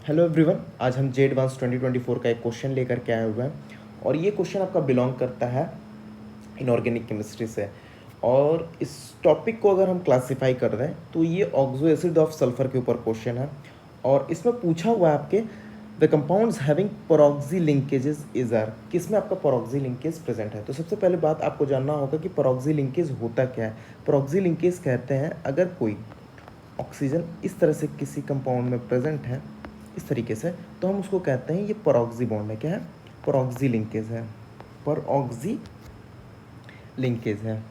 Hello everyone, आज हम जे advance 2024 का एक क्वेश्चन लेकर के आए हुए हैं और ये क्वेश्चन आपका बिलोंग करता है इनऑर्गेनिक केमिस्ट्री से। और इस टॉपिक को अगर हम क्लासिफाई कर दें तो ये ऑक्सो एसिड ऑफ सल्फर के ऊपर क्वेश्चन है और इसमें पूछा हुआ है आपके the compounds having peroxy linkages is are, किसमें आपका परऑक्सी लिंकेज प्रेजेंट है। तो सबसे पहले बात आपको जानना होगा कि परऑक्सी लिंकेज होता क्या है। परऑक्सी लिंकेज कहते हैं अगर कोई ऑक्सीजन इस तरह से किसी कंपाउंड में प्रेजेंट है इस तरीके से, तो हम उसको कहते हैं ये परऑक्सी बॉन्ड है। क्या है? परऑक्सी लिंकेज है। परऑक्सी लिंकेज है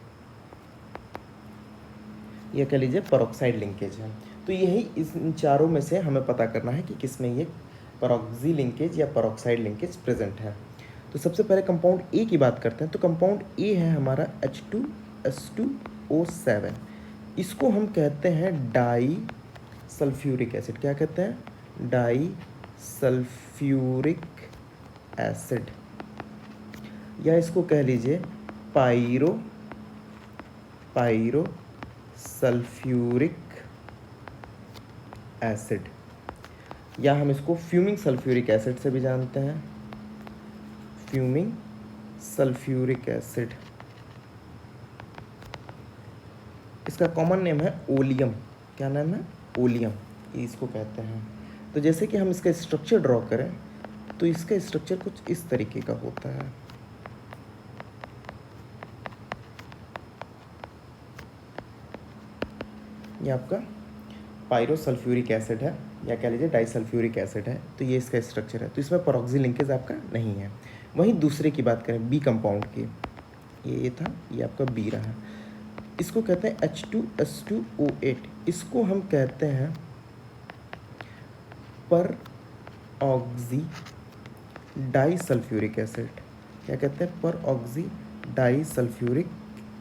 या कह लीजिए परऑक्साइड लिंकेज है। तो यही इन चारों में से हमें पता करना है कि किसमें ये परऑक्सी लिंकेज या परऑक्साइड लिंकेज प्रेजेंट है। तो सबसे पहले कंपाउंड ए की बात करते हैं। तो कंपाउंड ए है हमारा H2S2O7। इसको हम कहते हैं डाई सल्फ्यूरिक एसिड। क्या कहते हैं? डाई सल्फ्यूरिक एसिड, या इसको कह लीजिए पायरो सल्फ्यूरिक एसिड, या हम इसको फ्यूमिंग सल्फ्यूरिक एसिड से भी जानते हैं। फ्यूमिंग सल्फ्यूरिक एसिड, इसका कॉमन नेम है ओलियम। क्या नाम है? ओलियम, इसको कहते हैं। तो जैसे कि हम इसका स्ट्रक्चर ड्रॉ करें तो इसका स्ट्रक्चर कुछ इस तरीके का होता है। ये आपका पायरोसल्फ्यूरिक एसिड है या कह लीजिए डाइसल्फ्यूरिक एसिड है। तो ये इसका स्ट्रक्चर है। तो इसमें परऑक्सी लिंकेज आपका नहीं है। वहीं दूसरे की बात करें बी कंपाउंड की, ये था, ये आपका बी रहा। इसको कहते हैं H2S2O8। इसको हम कहते हैं परऑक्सी डाइसल्फ्यूरिक एसिड। क्या कहते हैं? परऑक्सी डाइसल्फ्यूरिक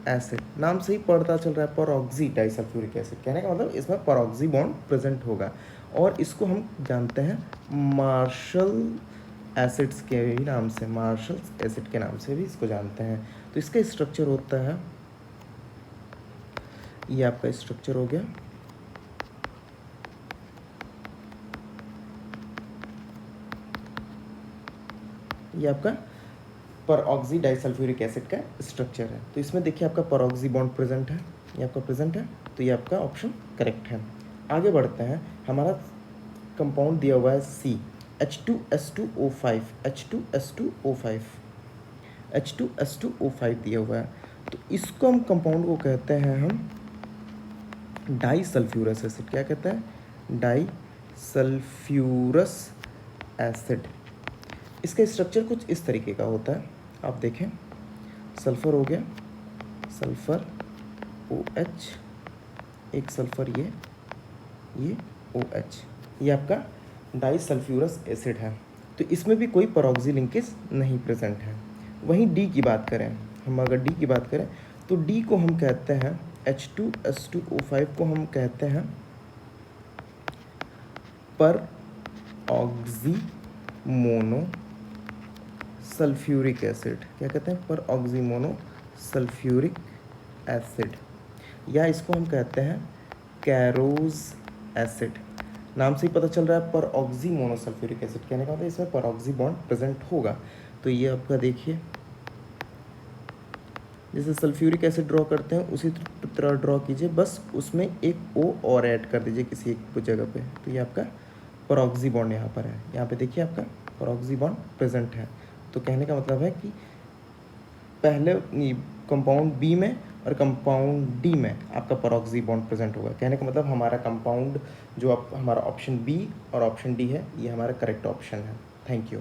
एसिड। नाम से ही पता चल रहा है परऑक्सी डाइसल्फ्यूरिक एसिड। कहने का मतलब इसमें परऑक्सी बॉन्ड प्रेजेंट होगा। और इसको हम जानते हैं मार्शल एसिड्स के भी नाम से, मार्शल एसिड के नाम से भी इसको जानते हैं। तो इसका स्ट्रक्चर होता है, ये आपका स्ट्रक्चर हो गया। ये आपका परऑक्सी डाइसल्फ्यूरिक एसिड का स्ट्रक्चर है। तो इसमें देखिए आपका परऑक्सी बॉन्ड प्रेजेंट है, ये आपका प्रेजेंट है। तो ये आपका ऑप्शन करेक्ट है। आगे बढ़ते हैं। हमारा कंपाउंड दिया हुआ है सी, H2S2O5। H2S2O5 H2S2O5 दिया हुआ है। तो इसको हम कंपाउंड को कहते हैं हम डाई सल्फ्यूरस एसिड। क्या कहते हैं? Di sulphurous acid. इसका स्ट्रक्चर कुछ इस तरीके का होता है। आप देखें, सल्फर हो गया, सल्फर OH, एक सल्फर ये OH, ये आपका डाई सल्फ्यूरस एसिड है। तो इसमें भी कोई परऑक्सी लिंकेज नहीं प्रेजेंट है। वहीं डी की बात करें, हम अगर डी की बात करें तो डी को हम कहते हैं H2S2O5 को हम कहते हैं परऑक्सी मोनो सल्फ्यूरिक एसिड। क्या कहते हैं? परऑक्सी मोनो सल्फ्यूरिक एसिड, या इसको हम कहते हैं कैरोज एसिड। नाम से ही पता चल रहा है परऑक्सी मोनो सल्फ्यूरिक एसिड। कहने का मतलब इसमें परऑक्सी बॉन्ड प्रेजेंट होगा। तो ये आपका देखिए, जैसे सल्फ्यूरिक एसिड ड्रॉ करते हैं उसी तरह ड्रॉ कीजिए, बस उसमें एक O और ऐड कर दीजिए किसी एक जगह पे। तो ये आपका परऑक्सी बॉन्ड यहाँ पर है। यहाँ पे देखिए आपका परऑक्सी बॉन्ड प्रेजेंट है। तो कहने का मतलब है कि पहले कंपाउंड बी में और कंपाउंड डी में आपका परऑक्सी बॉन्ड प्रेजेंट होगा। कहने का मतलब हमारा कंपाउंड जो हमारा ऑप्शन बी और ऑप्शन डी है, ये हमारा करेक्ट ऑप्शन है। Thank you.